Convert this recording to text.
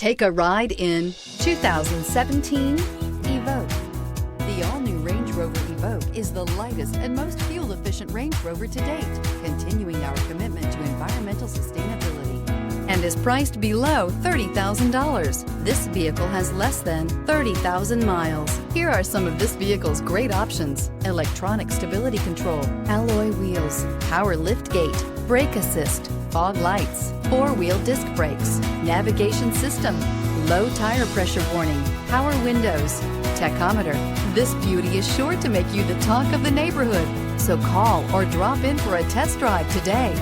Take a ride in 2017 Evoque. The all-new Range Rover Evoque is the lightest and most fuel-efficient Range Rover to date, continuing our commitment to environmental sustainability, and is priced below $30,000. This vehicle has less than 30,000 miles. Here are some of this vehicle's great options: electronic stability control, alloy wheels, power liftgate, brake assist, fog lights, four-wheel disc brakes, navigation system, low tire pressure warning, power windows, tachometer. This beauty is sure to make you the talk of the neighborhood. So call or drop in for a test drive today.